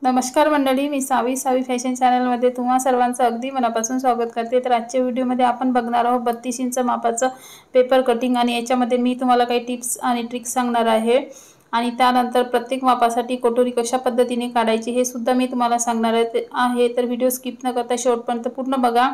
नमस्कार मंडळी, मी सावी फॅशन चॅनलमध्ये तुम्हा सर्वांचं अगदी मनापासून स्वागत करते। तर आजच्या व्हिडिओमध्ये आपण बघणार आहोत 32 इंच मापाचं पेपर कटिंग आणि याच्यामध्ये मी तुम्हाला काही टिप्स आणि ट्रिक्स सांगणार आहे आणि त्यानंतर प्रत्येक मापासाठी कटोरी कशा पद्धतीने काढायची हे सुद्धा मी तुम्हाला सांगणार आहे। तर व्हिडिओ स्किप न करता शेवटपर्यंत पूर्ण बघा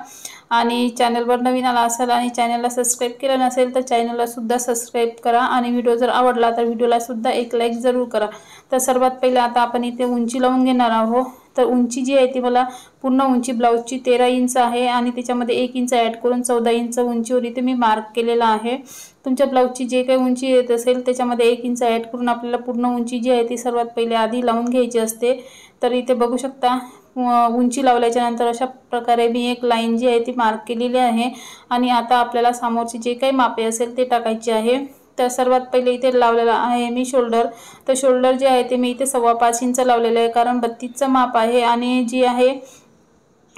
आणि चॅनलवर नवीन आला असाल आणि चॅनलला सबस्क्राइब केलं नसेल तर चॅनलला सुद्धा सबस्क्राइब करा आणि व्हिडिओ जर आवडला तर व्हिडिओला सुद्धा एक लाईक जरूर करा। तर सर्वात पहिले आता आपण इथे उंची लावून घेणार आहोत। तर उंची जी आहे ती मला पूर्ण उंची ब्लाउजची 13 इंच आहे आणि त्याच्यामध्ये 1 इंच ॲड करून 14 इंच उंचीवर इथे मी मार्क केलेला आहे। तुमच्या ब्लाउजची जे काही उंची येत असेल त्याच्यामध्ये 1 इंच ॲड करून आपल्याला पूर्ण उंची जी आहे ती सर्वात पहिले आधी लावून घ्यायची असते। तर इथे बघू शकता उंची लावल्याच्या नंतर अशा प्रकारे मी एक लाईन जी आहे ती मार्क केलेली आहे आणि आता आपल्याला समोरची जे काही मापे असेल ते टाकायचे आहे। तर सर्वात पहिले इथे लावलेला आहे मी शोल्डर। तर शोल्डर जे आहे ते मी इथे 5.25 इंच लावलेलं आहे, कारण 32चं माप आहे आणि जी आहे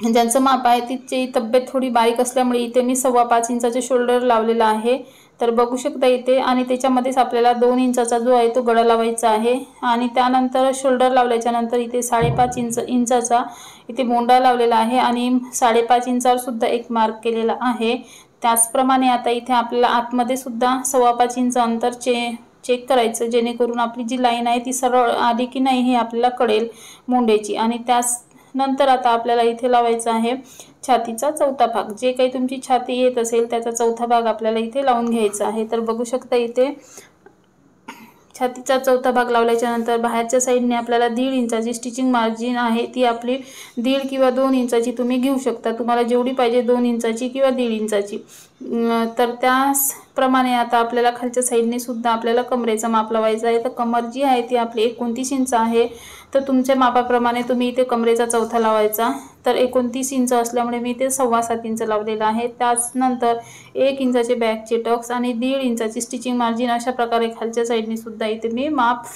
ज्यांचं माप आहे तिची तब्येत थोडी बारीक असल्यामुळे इथे मी 5.25 इंचाचे शोल्डर लावलेला आहे। तर बघू शकता इथे आणि त्याच्यामध्येच आपल्याला 2 इंचाचा जो आहे तो गळा लावायचा आहे आणि त्यानंतर शोल्डर लावल्याच्या नंतर इथे 5.5 इंचाचा इथे मोंडा लावलेला आहे आणि 5.5 इंचावर सुद्धा एक मार्क केलेला आहे। त्याचप्रमाणे आता इथे आपल्याला आतमध्ये सुद्धा 5.25 इंच अंतर चेक करायचं, जेणेकरून आपली जी लाईन आहे ती सरळ आली की नाही हे आपल्याला कळेल मोंड्याची। आणि त्यानंतर आता आपल्याला इथे लावायचा आहे छातीचा चौथा भाग। जे काही तुमची छाती येत असेल त्याचा चौथा भाग आपल्याला इथे लावून घ्यायचा आहे। तर बघू शकता इथे छातीचा चौथा भाग लावल्याच्या नंतर बाहेरच्या साईडने आपल्याला 1.5 इंचाची स्टिचिंग मार्जिन आहे ती आपली 1.5 किंवा 2 इंचाची तुम्ही घेऊ शकता, तुम्हाला जेवढी पाहिजे 2 इंचाची किंवा 1.5 इंचाची। तर त्याचप्रमाणे आता आपल्याला खालच्या साईडने सुद्धा आपल्याला कमरेचा माप लावायचा आहे। तर कमर जी आहे ती आपली 29 इंच आहे, तर तुमच्या मापाप्रमाणे तुम्ही इथे कमरेचा चौथा लावायचा। तर 29 इंच असल्यामुळे मी इथे 7.25 इंच लावलेला आहे। त्यानंतर 1 इंचाचे बॅकचे टक्स आणि 1.5 इंचाची स्टिचिंग मार्जिन अशा प्रकारे खालच्या साईडने सुद्धा इथे मी माप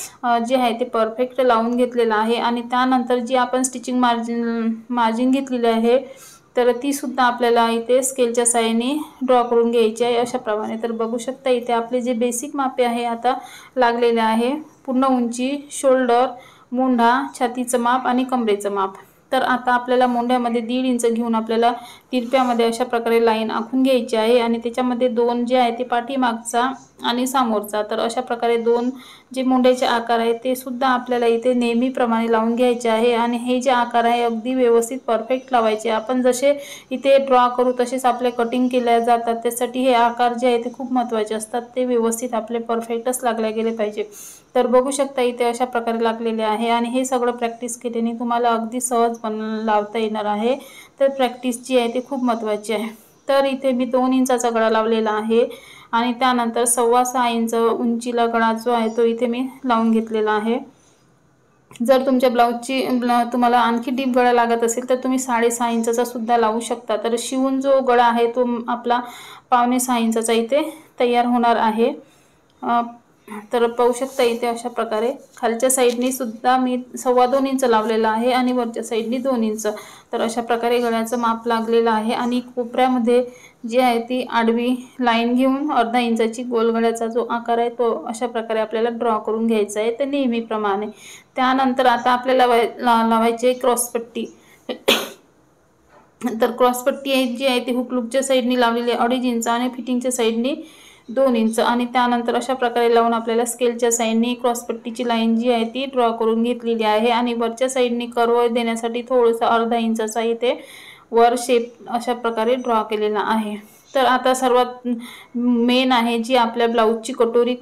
जे आहे ते परफेक्ट लावून घेतलेलं आहे। आणि त्यानंतर जी आपण स्टिचिंग मार्जिन घेतलेली आहे तर ती सुद्धा आपल्याला इथे स्केलच्या साहाय्याने ड्रॉ करून घ्यायची आहे अशा प्रमाणे। तर बघू शकता इथे आपले जे बेसिक मापे आहे आता लागलेले आहे, पूर्ण उंची, शोल्डर, मोंढा, छातीचं माप आणि कमरेचं माप। तर आता आपल्याला मोंढ्यामध्ये 1.5 इंच घेऊन आपल्याला तिरप्यामध्ये अशा प्रकारे लाईन आखून घ्यायची आहे आणि त्याच्यामध्ये 2 जे आहे ते पाठीमागचा आणि समोरचा। तर अशा प्रकारे 2 जे मोंढ्याचे आकार आहेत ते सुद्धा आपल्याला इथे नेहमीप्रमाणे लावून घ्यायचे आहे आणि हे जे आकार आहे अगदी व्यवस्थित परफेक्ट लावायचे। आपण जसे इथे ड्रॉ करू तसेच आपले कटिंग केल्या जातात, त्यासाठी हे आकार जे आहे ते खूप महत्त्वाचे असतात, ते व्यवस्थित आपले परफेक्टच लागले गेले पाहिजे। तर बघू शकता इथे अशा प्रकारे लागलेले आहे आणि हे सगळं प्रॅक्टिस केल्याने तुम्हाला अगदी सहज लावता येणार आहे। तर प्रॅक्टिस जी आहे ती खूप महत्त्वाची आहे। तर इथे मी 2 इंचाचा गळा लावलेला आहे आणि त्यानंतर 6.25 इंच उंचीला गळा जो आहे तो इथे मी लावून घेतलेला आहे। जर तुमच्या ब्लाउजची तुम्हाला आणखी डीप गळा लागत असेल तर तुम्ही 6.5 इंचाचा सुद्धा लावू शकता। तर शिवून जो गळा आहे तो आपला 5.25 इंचाचा इथे तयार होणार आहे। तर पाहू शकता इथे अशा प्रकारे खालच्या साईडने सुद्धा मी 2.25 इंच लावलेला आहे आणि वरच्या साईडने 2 इंच। तर अशा प्रकारे गळ्याचं माप लागलेलं आहे आणि कोपऱ्यामध्ये जी आहे ती आडवी लाईन घेऊन अर्धा इंचाची गोल गळ्याचा जो आकार आहे तो अशा प्रकारे आपल्याला ड्रॉ करून घ्यायचा आहे, तर नेहमीप्रमाणे। त्यानंतर आता आपल्याला लावायची क्रॉसपट्टी। तर क्रॉसपट्टी जी आहे ती हुक लूपच्या साईडने लावलेली 2.5 इंच आणि फिटिंगच्या साईडने 2 इंच आणि त्यानंतर अशा प्रकारे लावून आपल्याला स्केलच्या साईडने क्रॉसपट्टीची लाईन जी आहे ती ड्रॉ करून घेतलेली आहे आणि वरच्या साईडने कर्व देण्यासाठी थोडंसं अर्धा इंचाचा इथे वर शेप अशा प्रकारे ड्रॉ केलेला आहे। तर आता सर्वात मेन आहे जी आपल्या ब्लाउजची कटोरी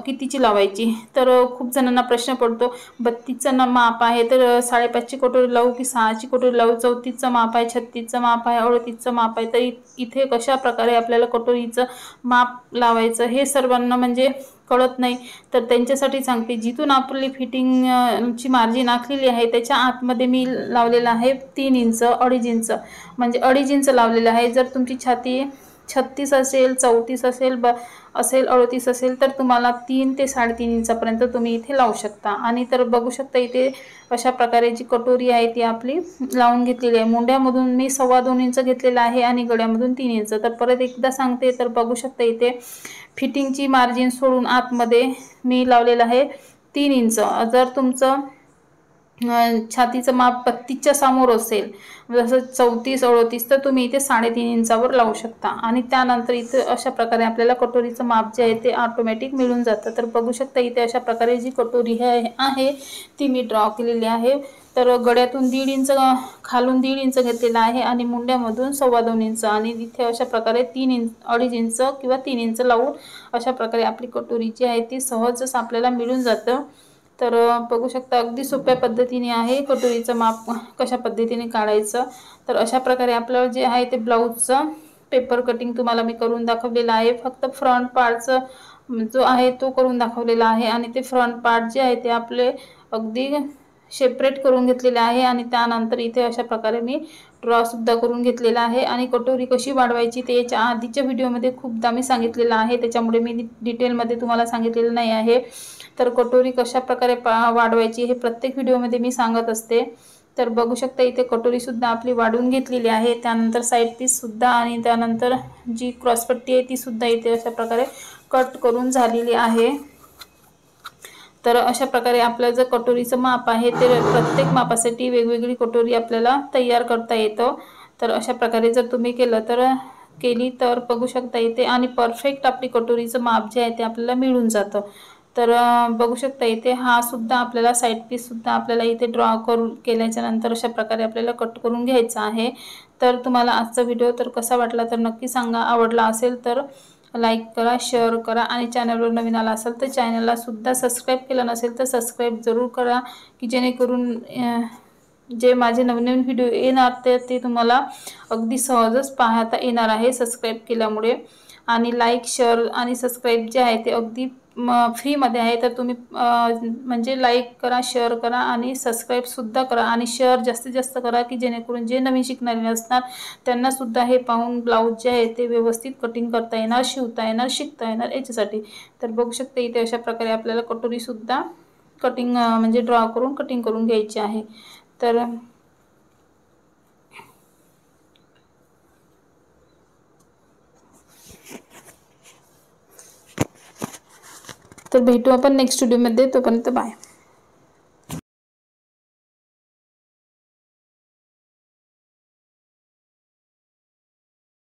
कितीची लावायची। तर खूप जणांना प्रश्न पडतो 32चं माप आहे तर 5.5ची कटोरी लावू की 6ची कटोरी लावू, 34चं माप आहे, 36चं माप आहे, 38चं माप आहे। तर इथे कशा प्रकारे आपल्याला कटोरीचं माप लावायचं हे सर्वांना म्हणजे कळत नाही। तर त्यांच्यासाठी सांगते, जिथून आपली फिटिंगची मार्जिन आखलेली आहे त्याच्या आतमध्ये मी लावलेला आहे 3 इंच, 2.5 इंच म्हणजे 2.5 इंच लावलेलं आहे। जर तुमची छाती 36 असेल, 34 असेल, 38 असेल तर तुम्हाला 3 ते 3.5 इंचापर्यंत तुम्ही इथे लावू शकता। आणि तर बघू शकता इथे अशा प्रकारे जी कटोरी आहे ती आपली लावून घेतलेली आहे। मोंढ्यामधून मी 2.25 इंच घेतलेला आहे आणि गळ्यामधून 3 इंच। तर परत एकदा सांगते, तर बघू शकता इथे फिटिंगची मार्जिन सोडून आतमध्ये मी लावलेला आहे 3 इंच। जर तुमचं छातीचं माप 32च्या समोर असेल, जसं 34-38, तर तुम्ही इथे 3.5 इंचावर लावू शकता. आणि त्यानंतर इथे अशा प्रकारे आपल्याला कटोरीचं माप जे आहे ते ऑटोमॅटिक मिळून जातं. तर बघू शकता इथे अशा प्रकारे जी कटोरी आहे ती मी ड्रॉ केलेली आहे. तर गळ्यातून 1.5 इंच, खालून 1.5 इंच घेतलेला आहे आणि मुंड्यामधून 2.25 इंच, आणि इथे अशा प्रकारे 2.5 इंच किंवा 3 इंच लावून अशा प्रकारे आपली कटोरी जी आहे ती सहजच आपल्याला मिळून जातं. तर बघू शकता अगदी सोप्या पद्धतीने आहे कटोरीचं माप कशा पद्धतीने काढायचं. तर अशा प्रकारे आपलं जे आहे ते ब्लाऊजचं पेपर कटिंग तुम्हाला मी करून दाखवलेलं आहे. फक्त फ्रंट पार्टचं जो आहे तो करून दाखवलेला आहे, आणि ते फ्रंट पार्ट जे आहे ते आपले अगदी सेपरेट करून घेतलेले आहे. आणि त्यानंतर इथे अशा प्रकारे मी ड्रॉसुद्धा करून घेतलेला आहे. आणि कटोरी कशी वाढवायची ते याच्या आधीच्या व्हिडिओमध्ये खूपदा मी सांगितलेलं आहे, त्याच्यामुळे मी डिटेलमध्ये तुम्हाला सांगितलेलं नाही आहे. तर कटोरी कशा प्रकारे वाढवायची हे प्रत्येक व्हिडिओमध्ये मी सांगत असते. तर बघू शकता इथे कटोरीसुद्धा आपली वाढवून घेतलेली आहे. त्यानंतर साईड पीससुद्धा, आणि त्यानंतर जी क्रॉसपट्टी आहे तीसुद्धा इथे अशा प्रकारे कट करून झालेली आहे. तर अशा प्रकारे आपलं जर कटोरीचं माप आहे ते प्रत्येक मापासाठी वेगवेगळी कटोरी आपल्याला तयार करता येतं. तर अशा प्रकारे जर तुम्ही केली तर बघू शकता इथे, आणि परफेक्ट आपली कटोरीचं माप जे आहे ते आपल्याला मिळून जातं. तर बघू शकता इथे हा सुद्धा आपल्याला साईड पीससुद्धा आपल्याला इथे ड्रॉ करून केल्याच्या नंतर अशा प्रकारे आपल्याला कट करून घ्यायचा आहे. तर तुम्हाला आजचा व्हिडिओ तर कसा वाटला तर नक्की सांगा. आवडला असेल तर लाईक करा, शेअर करा, आणि चॅनलवर नवीन आला असेल तर चॅनलला सुद्धा सबस्क्राईब केलं नसेल तर सबस्क्राईब जरूर करा, की जेणेकरून जे माझे नवीन व्हिडिओ येणार ते तुम्हाला अगदी सहजच पाहता येणार आहे सबस्क्राईब केल्यामुळे. आणि लाईक, शेअर आणि सबस्क्राईब जे आहे ते अगदी फ्रीमध्ये आहे. तर तुम्ही म्हणजे लाईक करा, शेअर करा, आणि सबस्क्राईबसुद्धा करा, आणि शेअर जास्तीत जास्त करा, की जेणेकरून जे नवीन शिकणारे असणार त्यांनासुद्धा हे पाहून ब्लाऊज जे आहे ते व्यवस्थित कटिंग करता येणार, शिवता येणार, शिकता येणार याच्यासाठी. तर बघू शकता इथे अशा प्रकारे आपल्याला कटोरीसुद्धा कटिंग म्हणजे ड्रॉ करून कटिंग करून घ्यायची आहे. तर भेटू आपण नेक्स्ट व्हिडिओमध्ये. तोपर्यंत बाय.